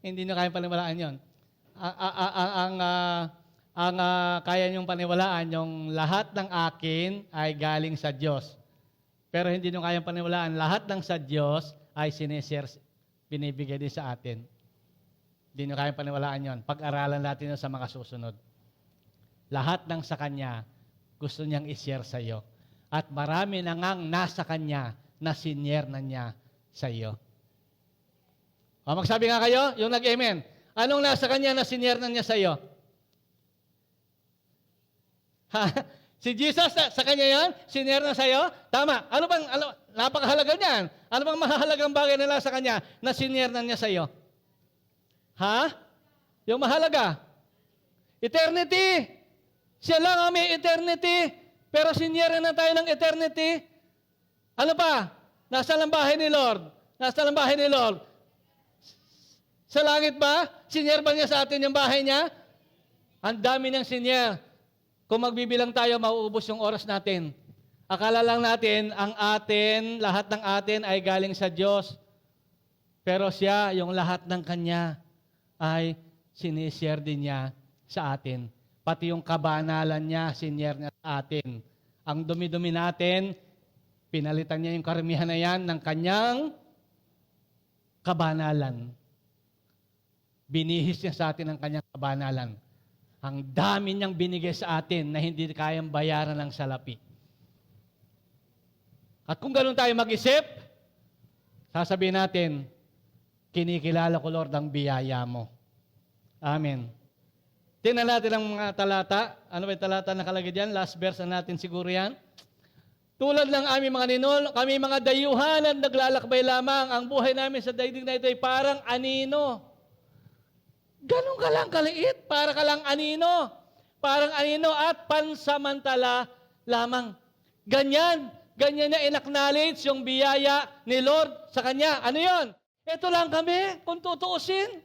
Hindi nyo kayang paniwalaan yun. Ang kaya nyong paniwalaan, yung lahat ng akin ay galing sa Diyos. Pero hindi nyo kayang paniwalaan, lahat ng sa Diyos ay sinishare, binibigay din sa atin. Hindi nyo kayang paniwalaan yun. Pag-aralan natin yun sa mga susunod. Lahat ng sa Kanya, gusto niyang ishare sa iyo. At marami na ngang nasa Kanya na sinyer na niya sa iyo. O, magsabi nga kayo, yung nag-amen. Anong nasa Kanya na sinyer na niya sa iyo? Si Jesus, sa Kanya yan? Sinyer na sa iyo? Tama. Napakahalaga niyan. Ano bang mahalagang bagay na nasa Kanya na sinyer na niya sa iyo? Yung mahalaga. Eternity. Siya lang ang may eternity. Pero sinyer na tayo ng eternity. Ano pa? Nasa lang bahay ni Lord. Nasa lang bahay ni Lord. Sa langit ba? Sinyer ba niya sa atin yung bahay niya? Ang dami niyang sinyer. Kung magbibilang tayo, mauubos yung oras natin. Akala lang natin, lahat ng atin ay galing sa Diyos. Pero siya, yung lahat ng Kanya, ay sinishare din niya sa atin. Pati yung kabanalan niya, sinyer niya sa atin. Ang dumi-dumi natin, pinalitan niya yung karamihan na yan ng Kanyang kabanalan. Binihis niya sa atin ang Kanyang kabanalan. Ang dami niyang binigay sa atin na hindi kayang bayaran ng salapi. At kung ganun tayo mag-isip, sasabihin natin, kinikilala ko, Lord, ang biyaya mo. Amen. Tingnan natin ang mga talata. Ano ba yung talata na nakalagay dyan? Last verse na natin siguro yan. Tulad ng aming mga ninol, kami mga dayuhan at naglalakbay lamang. Ang buhay namin sa daigdig na ito ay parang anino. Ganun ka lang kaliit, para ka lang anino. Parang anino at pansamantala lamang. Ganyan niya in-acknowledge yung biyaya ni Lord sa Kanya. Ano yon? Ito lang kami, kung tutuusin.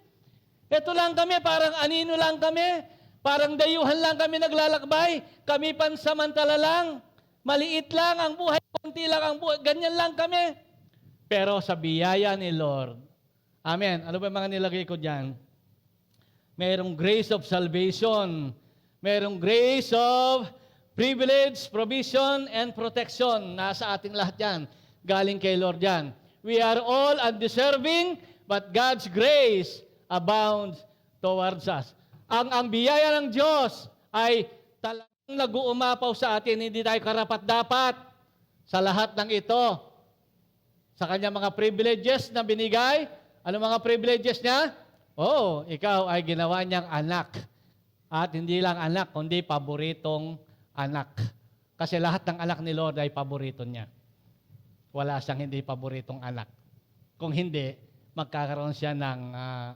Ito lang kami, parang anino lang kami. Parang dayuhan lang kami naglalakbay. Kami pansamantala lang. Maliit lang ang buhay, konti lang ang buhay. Ganyan lang kami. Pero sa biyaya ni Lord, amen. Ano ba yung mga nilagay ko dyan? Merong grace of salvation. Merong grace of privilege, provision, and protection. Nasa ating lahat yan. Galing kay Lord yan. We are all undeserving, but God's grace abounds towards us. Ang biyaya ng Diyos ay talagang nag-uumapaw sa atin. Hindi tayo karapat-dapat sa lahat ng ito. Sa kanya mga privileges na binigay. Ano mga privileges niya? Oh, ikaw ay ginawa niyang anak. At hindi lang anak, kundi paboritong anak. Kasi lahat ng anak ni Lord ay paborito niya. Wala siyang hindi paboritong anak. Kung hindi, magkakaroon siya ng,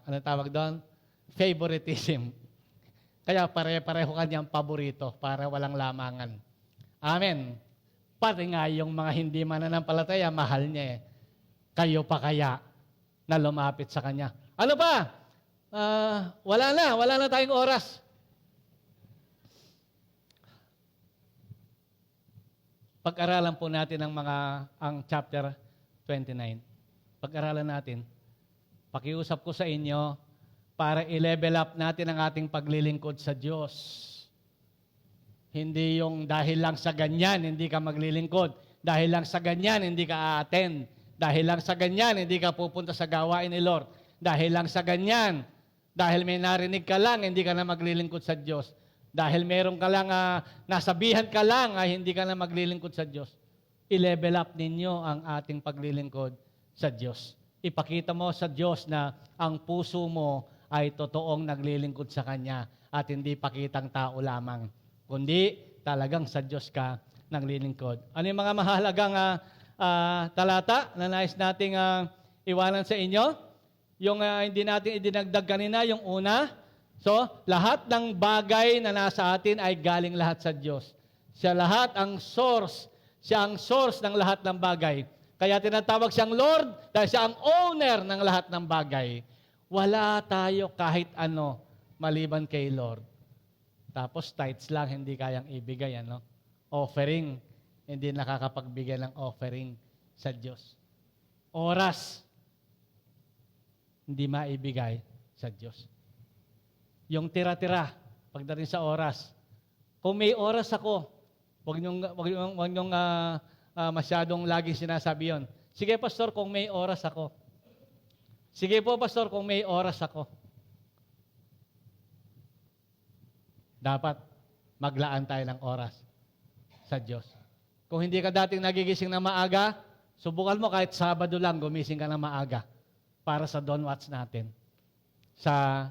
ano tawag doon? Favoritism. Kaya pare-pareho kanyang paborito para walang lamangan. Amen. Pati nga yung mga hindi mananampalataya, mahal niya eh. Kayo pa kaya na lumapit sa kanya. Ano pa? Wala na tayong oras. Pag-aralan po natin ang chapter 29. Pag-aralan natin. Pakiusap ko sa inyo para i-level up natin ang ating paglilingkod sa Diyos. Hindi yung dahil lang sa ganyan, hindi ka maglilingkod. Dahil lang sa ganyan, hindi ka a-attend. Dahil lang sa ganyan, hindi ka pupunta sa gawain ni Lord. Dahil lang sa ganyan, dahil may narinig ka lang, hindi ka na maglilingkod sa Diyos. Dahil meron ka lang, nasabihan ka lang, ay hindi ka na maglilingkod sa Diyos. I-level up ninyo ang ating paglilingkod sa Diyos. Ipakita mo sa Diyos na ang puso mo ay totoong naglilingkod sa Kanya at hindi pakitang tao lamang, kundi talagang sa Diyos ka naglilingkod. Ano yung mga mahalagang talata na nais nating iwanan sa inyo? Yung hindi natin idinagdag kanina, yung una. So, lahat ng bagay na nasa atin ay galing lahat sa Diyos. Siya lahat ang source. Siya ang source ng lahat ng bagay. Kaya tinatawag siyang Lord dahil siya ang owner ng lahat ng bagay. Wala tayo kahit ano maliban kay Lord. Tapos tithes lang hindi kayang ibigay. Offering, hindi nakakapagbigay ng offering sa Diyos. Oras, hindi maibigay sa Diyos. Yung tira-tira, pagdating sa oras. Kung may oras ako, wag niyong masyadong laging sinasabi yun. Sige, Pastor, kung may oras ako. Sige po, Pastor, kung may oras ako. Dapat maglaan tayo ng oras sa Diyos. Kung hindi ka dating nagigising na maaga, subukan mo kahit Sabado lang, gumising ka na maaga para sa Dawn Watch natin. Sa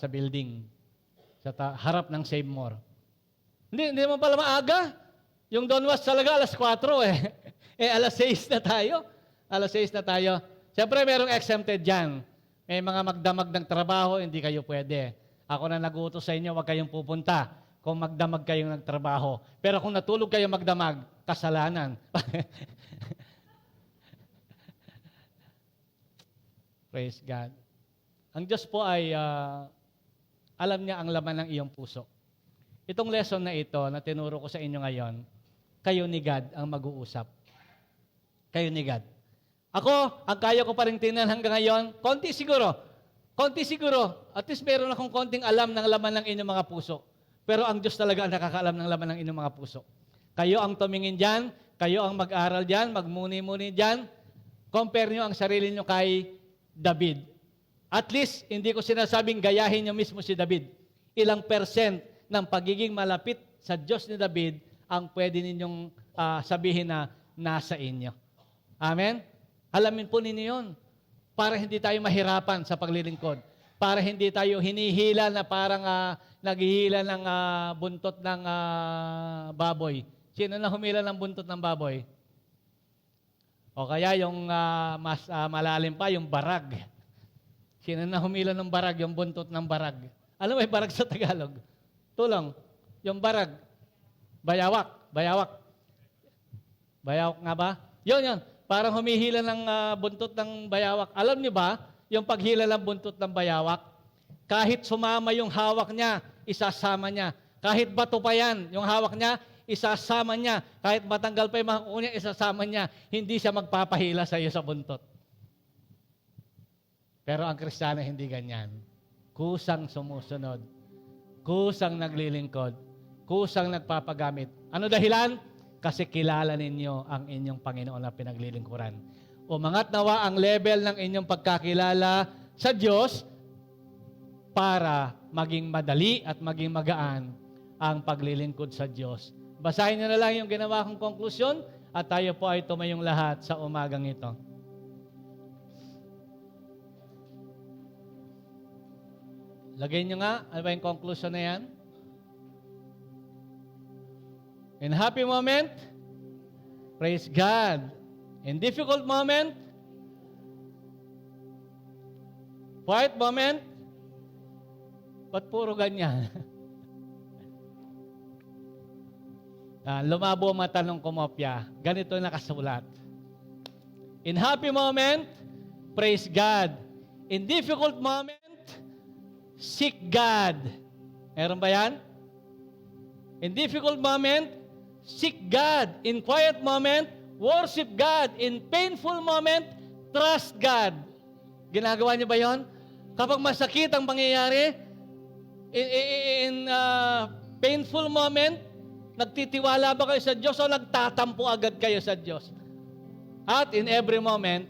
building, harap ng Save More. Hindi mo pala maaga. Yung Dawn Watch talaga alas 4 eh. Alas 6 na tayo. Alas 6 na tayo. Siyempre, merong exempted dyan. May mga magdamag ng trabaho, hindi kayo pwede. Ako na nag-uutos sa inyo, huwag kayong pupunta kung magdamag kayong nagtrabaho. Pero kung natulog kayo magdamag, kasalanan. Praise God. Ang Diyos po ay alam niya ang laman ng iyong puso. Itong lesson na ito na tinuro ko sa inyo ngayon, kayo ni God ang mag-uusap. Kayo ni God. Ako, ang kaya ko pa rin tingnan hanggang ngayon, konti siguro. At least meron akong konting alam ng laman ng inyong mga puso. Pero ang Diyos talaga ang nakakaalam ng laman ng inyong mga puso. Kayo ang tumingin dyan, kayo ang mag-aral dyan, magmuni-muni dyan. Compare nyo ang sarili nyo kay David. At least, hindi ko sinasabing gayahin nyo mismo si David. Ilang percent ng pagiging malapit sa Diyos ni David ang pwede ninyong sabihin na nasa inyo. Amen? Alamin po ninyo yun. Para hindi tayo mahirapan sa paglilingkod. Para hindi tayo hinihila na parang naghihila ng buntot ng baboy. Sino na humila ng buntot ng baboy? O kaya yung mas malalim pa, yung barag. Sino na humila ng barag, yung buntot ng barag? Alam mo yung barag sa Tagalog? Tulong. Yung barag. Bayawak. Bayawak nga ba? Yun. Parang humihila ng buntot ng bayawak. Alam niyo ba, yung paghila ng buntot ng bayawak, kahit sumama yung hawak niya, isasama niya. Kahit bato pa yan, yung hawak niya, isasama niya. Kahit matanggal pa yung mga kuko niya, isasama niya. Hindi siya magpapahila sa iyo sa buntot. Pero ang Kristiyano hindi ganyan. Kusang sumusunod. Kusang naglilingkod. Kusang nagpapagamit. Ano dahilan? Kasi kilala ninyo ang inyong Panginoon na pinaglilingkuran. Umangat nawa ang level ng inyong pagkakilala sa Diyos para maging madali at maging magaan ang paglilingkod sa Diyos. Basahin niyo na lang yung ginawa kong konklusyon at tayo po ay tumayong lahat sa umagang ito. Lagay niyo nga, ano ba yung conclusion na yan? In happy moment, praise God. In difficult moment, quiet moment, ba't puro ganyan? Lumabo ang mata ng kumopya. Ganito nakasulat. In happy moment, praise God. In difficult moment, seek God. Meron ba yan? In difficult moment, seek God. In quiet moment, worship God. In painful moment, trust God. Ginagawa niyo ba yon? Kapag masakit ang pangyayari, in painful moment, nagtitiwala ba kayo sa Diyos o nagtatampo agad kayo sa Diyos? At in every moment,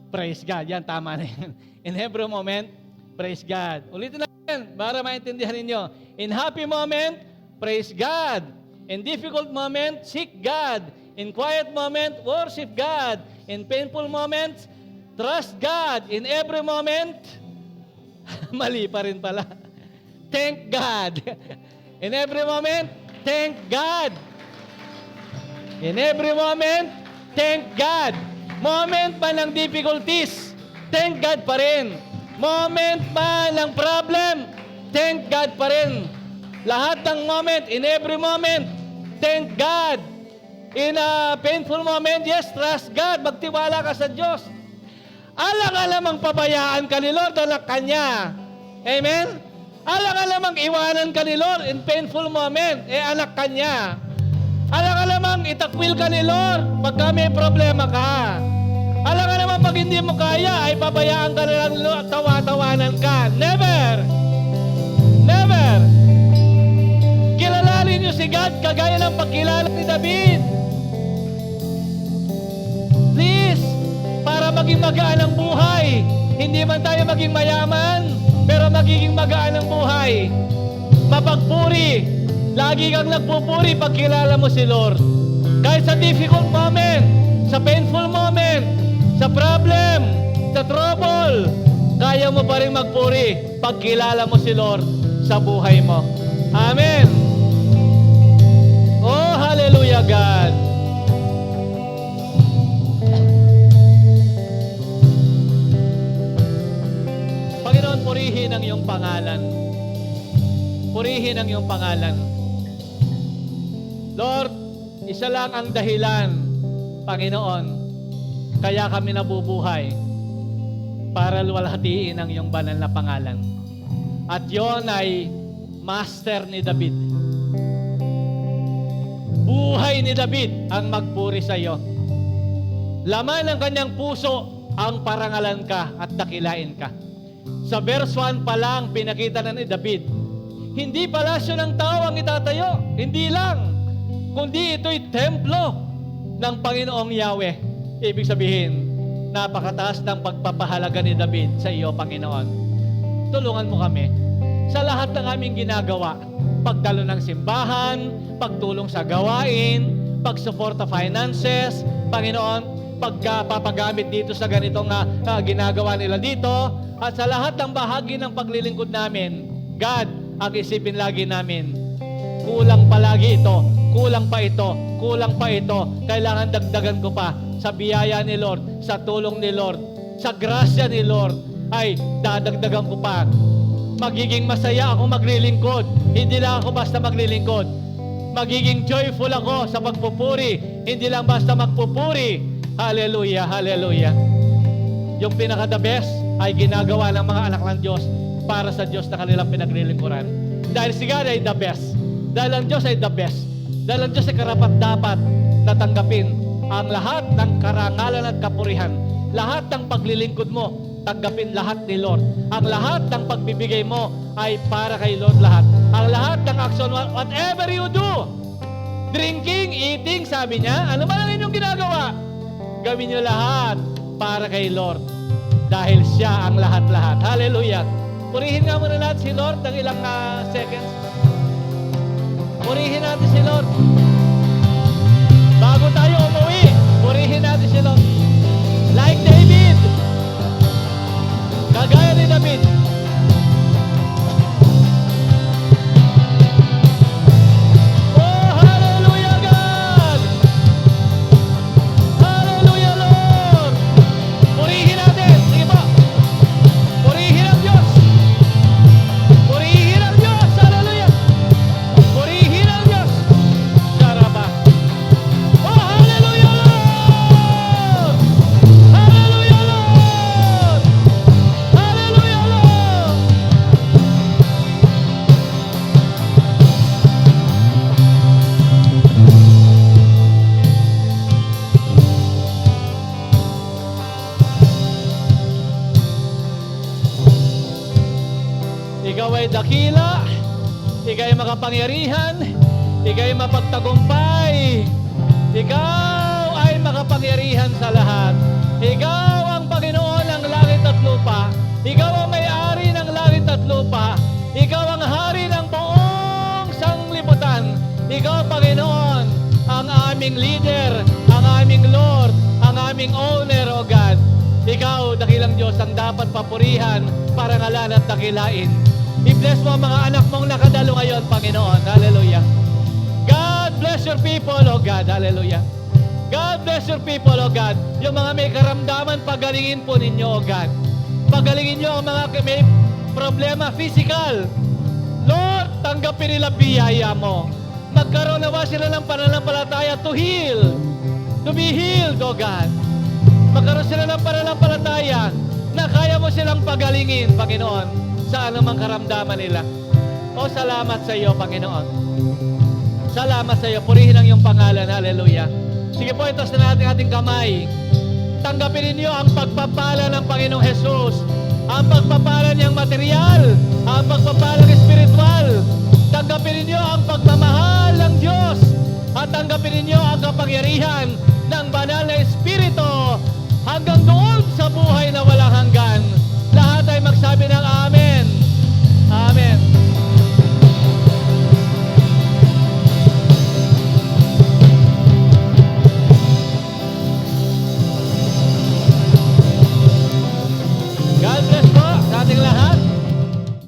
praise God. Yan, tama na yan. In every moment, praise God. Ulitin natin para maintindihan ninyo. In happy moment, praise God. In difficult moment, seek God. In quiet moment, worship God. In painful moments, trust God. In every moment, mali pa rin pala. Thank God. In every moment, thank God. In every moment, thank God. Moment pa ng difficulties, thank God pa rin. Moment pa ng problem, thank God pa rin. Lahat ng moment, in every moment, thank God. In a painful moment, yes, trust God. Magtiwala ka sa Diyos. Alang-alamang pabayaan ka ni Lord, anak ka niya. Amen? Alang-alamang iwanan ka ni Lord in painful moment, anak ka niya. Alang-alamang itakwil ka ni Lord pagka may problema ka. Alang-alamang pag hindi mo kaya, ay pabayaan ka na lang Lord, tawa-tawanan ka. Never! Never! Kilalali niyo si God kagaya ng pagkilala ni David. Please, para maging magaan ang buhay, hindi man tayo maging mayaman, pero magiging magaan ang buhay. Mapagpuri. Lagi kang nagpupuri pag kilala mo si Lord. Kahit sa difficult moment, sa painful moment, sa problem, sa trouble, kaya mo pa rin magpuri pag kilala mo si Lord sa buhay mo. Amen. Oh, hallelujah, God. Panginoon, purihin ang iyong pangalan. Purihin ang iyong pangalan. Lord, isa lang ang dahilan, Panginoon, kaya kami nabubuhay para luwalhatiin ang iyong banal na pangalan. At yon ay master ni David. Buhay ni David ang magpuri sa iyo. Laman ng kanyang puso ang parangalan ka at dakilain ka. Sa verse 1 pa lang, pinakita na ni David, hindi palasyo ng tao ang itatayo. Hindi lang. Kundi ito'y templo ng Panginoong Yahweh. Ibig sabihin, napakataas ng pagpapahalaga ni David sa iyo, Panginoon. Tulungan mo kami sa lahat ng aming ginagawa. Pagdalo ng simbahan, pagtulong sa gawain, pagsuporta finances, Panginoon, pagpapagamit dito sa ganitong ginagawa nila dito, at sa lahat ng bahagi ng paglilingkod namin, God, ang isipin lagi namin, kulang palagi ito, kulang pa ito, kulang pa ito, kailangan dagdagan ko pa sa biyaya ni Lord, sa tulong ni Lord, sa grasya ni Lord, ay dadagdagan ko pa. Magiging masaya ako maglilingkod, hindi lang ako basta maglilingkod. Magiging joyful ako sa pagpupuri, hindi lang basta magpupuri. Hallelujah, hallelujah. Yung pinaka-the best ay ginagawa ng mga anak ng Diyos. para sa Diyos na kanilang pinaglilingkuran. Dahil si God ay the best. Dahil ang Diyos ay the best. Dahil ang Diyos ay karapat-dapat na tanggapin ang lahat ng karangalan at kapurihan. Lahat ng paglilingkod mo, tanggapin lahat ni Lord. Ang lahat ng pagbibigay mo ay para kay Lord lahat. Ang lahat ng action, whatever you do, drinking, eating, sabi niya, ano man ang inyong ginagawa, gawin niyo lahat para kay Lord. Dahil siya ang lahat-lahat. Hallelujah. Purihin nga muna natin si Lord ng ilang seconds. Purihin natin si Lord. Bago tayo umuwi, purihin natin si Lord. Like David. Kagaya ni David. Oh, hallelujah God! Hallelujah Lord! Purihin natin. Sige po. Purihin ang Diyos. Purihin ang Diyos. Hallelujah. Purihin ang Diyos. Saraba. Oh, hallelujah Lord! Hallelujah Lord! Hallelujah Lord! Ikaw ay dakila, ikaw ay makapangyarihan, ikaw ay mapagtagumpay, ikaw ay makapangyarihan sa lahat. Ikaw ang Panginoon ng langit at lupa, ikaw ang may-ari ng langit at lupa, ikaw ang hari ng buong sanglibutan, ikaw Panginoon, ang aming leader, ang aming Lord, ang aming owner, O God. Ikaw, dakilang Diyos, ang dapat papurihan, parangalan at dakilain. I-bless mo ang mga anak mong nakadalo ngayon, Panginoon. Hallelujah. God bless your people, O God. Hallelujah. God bless your people, O God. Yung mga may karamdaman, pagalingin po ninyo, O God. Pagalingin nyo ang mga may problema physical. Lord, tanggapin nila biyaya mo. Magkaroon nawa sila ng pananampalataya to heal. To be healed, O God. Magkaroon sila ng pananampalataya na kaya mo silang pagalingin, Panginoon, sa anumang karamdaman nila. O, salamat sa iyo, Panginoon. Salamat sa iyo. Purihin ang iyong pangalan. Hallelujah. Sige po, itos na natin ating kamay. Tanggapin ninyo ang pagpapala ng Panginoong Jesus. Ang pagpapala niyang material. Ang pagpapala ng spiritual. Tanggapin ninyo ang pagmamahal ng Diyos. At tanggapin ninyo ang kapangyarihan ng banal na Espiritu hanggang doon sa buhay na walang hanggan. Lahat ay magsabi ng